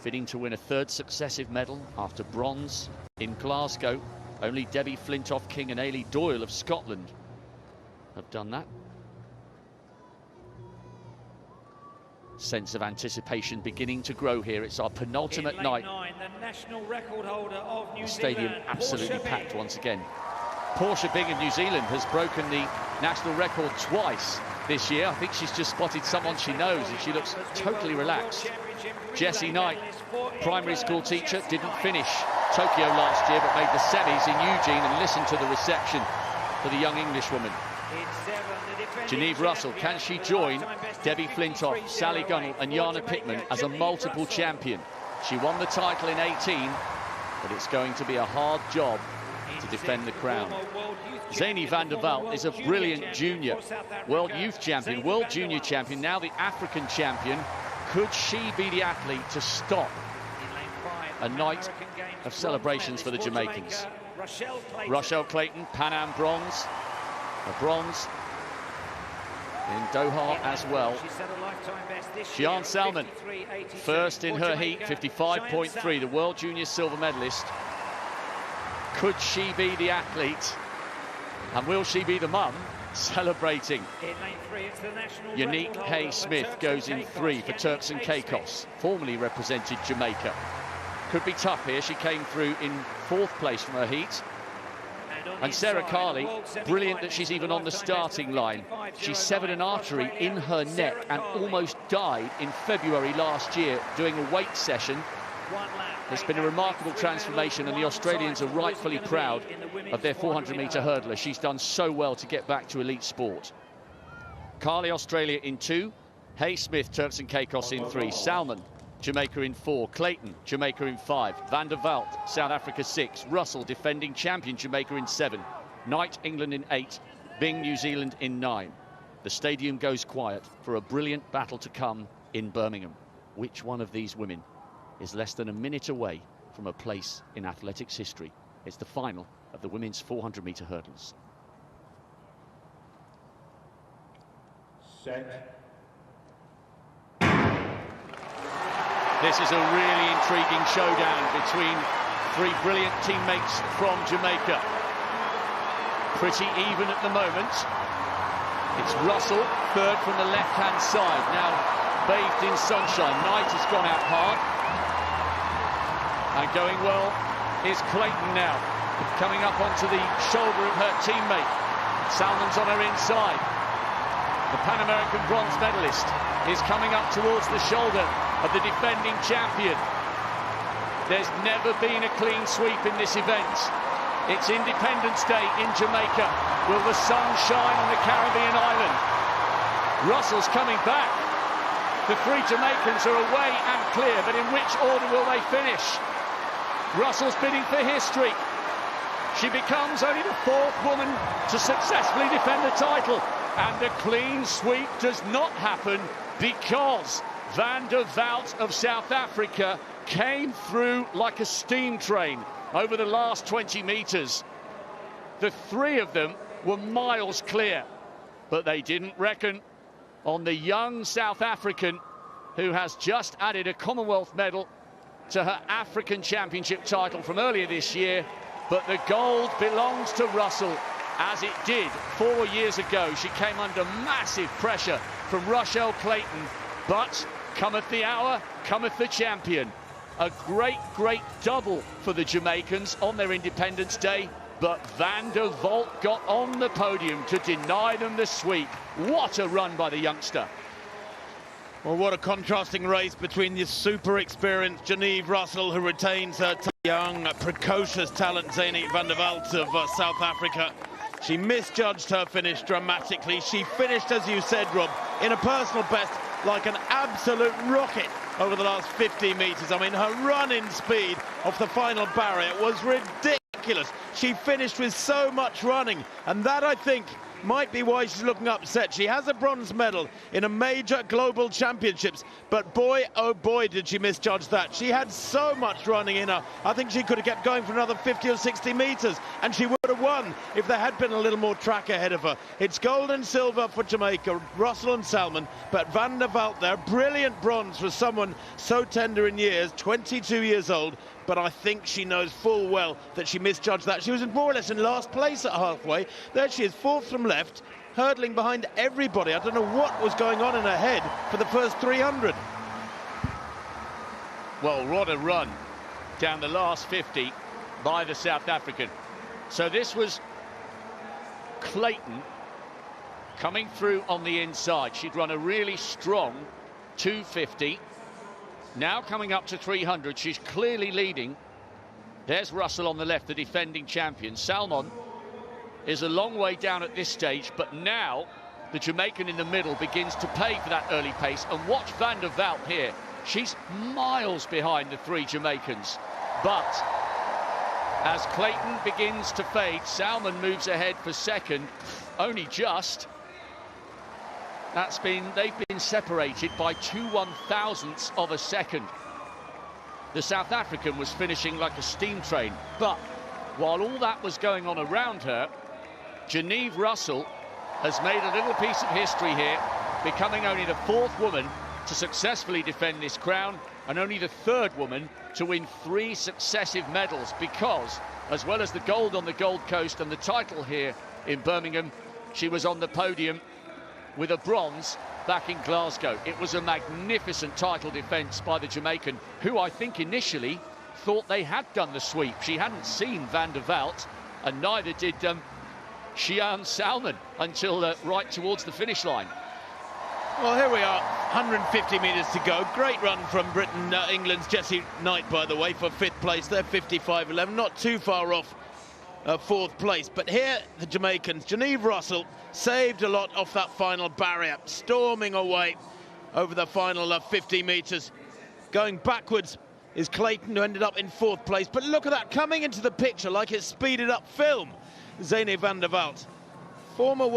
bidding to win a third successive medal after bronze in Glasgow. Only Debbie Flintoff-King and Ailey Doyle of Scotland have done that. Sense of anticipation beginning to grow here. It's our penultimate night. The national record holder of New Stadium Zealand, absolutely packed once again. Portia Bing of New Zealand has broken the national record twice this year. I think she's just spotted someone she knows and she looks totally relaxed. Jessie Knight, primary school teacher, didn't finish Tokyo last year but made the semis in Eugene, and listened to the reception for the young Englishwoman. Geneve Russell, can she join Debbie Flintoff, Sally Gunnell and Jana Pittman as a multiple champion? She won the title in 18, but it's going to be a hard job to defend the crown. Zani van der Walt is a brilliant junior, world youth champion, world junior champion, now the African champion. Could she be the athlete to stop a night of celebrations for the Jamaicans? Rochelle Clayton, Pan Am bronze, a bronze in Doha as well. Shian Salmon, first in her heat, 55.3, the world junior silver medalist. Could she be the athlete? And will she be the mum celebrating? Unique Hay-Smith goes in 3 for Turks and Caicos, formerly represented Jamaica. Could be tough here. She came through in 4th place from her heat. And Sarah Carley, brilliant that she's even on the starting line. She severed an artery in her neck and almost died in February last year doing a weight session. It's been a remarkable transformation, and the Australians are rightfully proud of their 400-metre hurdler. She's done so well to get back to elite sport. Carley, Australia in 2. Hay-Smith, Turks and Caicos in 3. Salmon, Jamaica in 4. Clayton, Jamaica in 5. Van der Walt, South Africa 6. Russell, defending champion, Jamaica in 7. Knight, England in 8. Bing, New Zealand in 9. The stadium goes quiet for a brilliant battle to come in Birmingham. Which one of these women is less than a minute away from a place in athletics history? It's the final of the women's 400-metre hurdles. Set. This is a really intriguing showdown between 3 brilliant teammates from Jamaica. Pretty even at the moment. It's Russell, 3rd from the left-hand side, now bathed in sunshine. Knight has gone out hard. And going well is Clayton now, coming up onto the shoulder of her teammate. Salmon's on her inside. The Pan American bronze medalist is coming up towards the shoulder of the defending champion. There's never been a clean sweep in this event. It's Independence Day in Jamaica. Will the sun shine on the Caribbean island? Russell's coming back. The 3 Jamaicans are away and clear, but in which order will they finish? Russell's bidding for history. She becomes only the 4th woman to successfully defend the title. And the clean sweep does not happen because Van der Walt of South Africa came through like a steam train over the last 20 metres. The 3 of them were miles clear, but they didn't reckon on the young South African who has just added a Commonwealth medal to her African Championship title from earlier this year. But the gold belongs to Russell, as it did 4 years ago. She came under massive pressure from Rochelle Clayton, but cometh the hour, cometh the champion. A great, great double for the Jamaicans on their Independence Day, but Van der Walt got on the podium to deny them the sweep. What a run by the youngster. Well, what a contrasting race between the super experienced Geneve Russell, who retains her young, precocious talent, Zani van der Walt of South Africa. She misjudged her finish dramatically. She finished, as you said, Rob, in a personal best, like an absolute rocket over the last 50 metres. I mean, her run-in speed off the final barrier was ridiculous. She finished with so much running, and that, I think, might be why she's looking upset. She has a bronze medal in a major global championships, but boy, oh boy, did she misjudge that. She had so much running in her. I think she could have kept going for another 50 or 60 metres, and she would have won if there had been a little more track ahead of her. It's gold and silver for Jamaica, Russell and Salmon, but Van der Walt there, brilliant bronze for someone so tender in years, 22 years old, but I think she knows full well that she misjudged that. She was more or less in last place at halfway. There she is, fourth from left, hurdling behind everybody. I don't know what was going on in her head for the first 300. Well, what a run down the last 50 by the South African. So this was Clayton coming through on the inside. She'd run a really strong 250. Now coming up to 300, she's clearly leading. There's Russell on the left, the defending champion. Salmon is a long way down at this stage, but now the Jamaican in the middle begins to pay for that early pace. And watch Van der Walt here. She's miles behind the three Jamaicans. But as Clayton begins to fade, Salmon moves ahead for second, only just. They've been separated by 2/1000ths of a second. The South African was finishing like a steam train, but while all that was going on around her, Genevieve Russell has made a little piece of history here, becoming only the fourth woman to successfully defend this crown and only the third woman to win 3 successive medals, because as well as the gold on the Gold Coast and the title here in Birmingham, she was on the podium with a bronze back in Glasgow. It was a magnificent title defence by the Jamaican, who I think initially thought they had done the sweep. She hadn't seen Van der Walt, and neither did Shian Salmon until right towards the finish line. Well, here we are, 150 metres to go. Great run from Britain, England's Jessie Knight, by the way, for 5th place. They're 55.11, not too far off 4th place. But here, the Jamaicans, Genevieve Russell, saved a lot off that final barrier, storming away over the final 50 metres. Going backwards is Clayton, who ended up in 4th place. But look at that, coming into the picture like it's speeded up film. Zane van der Walt, former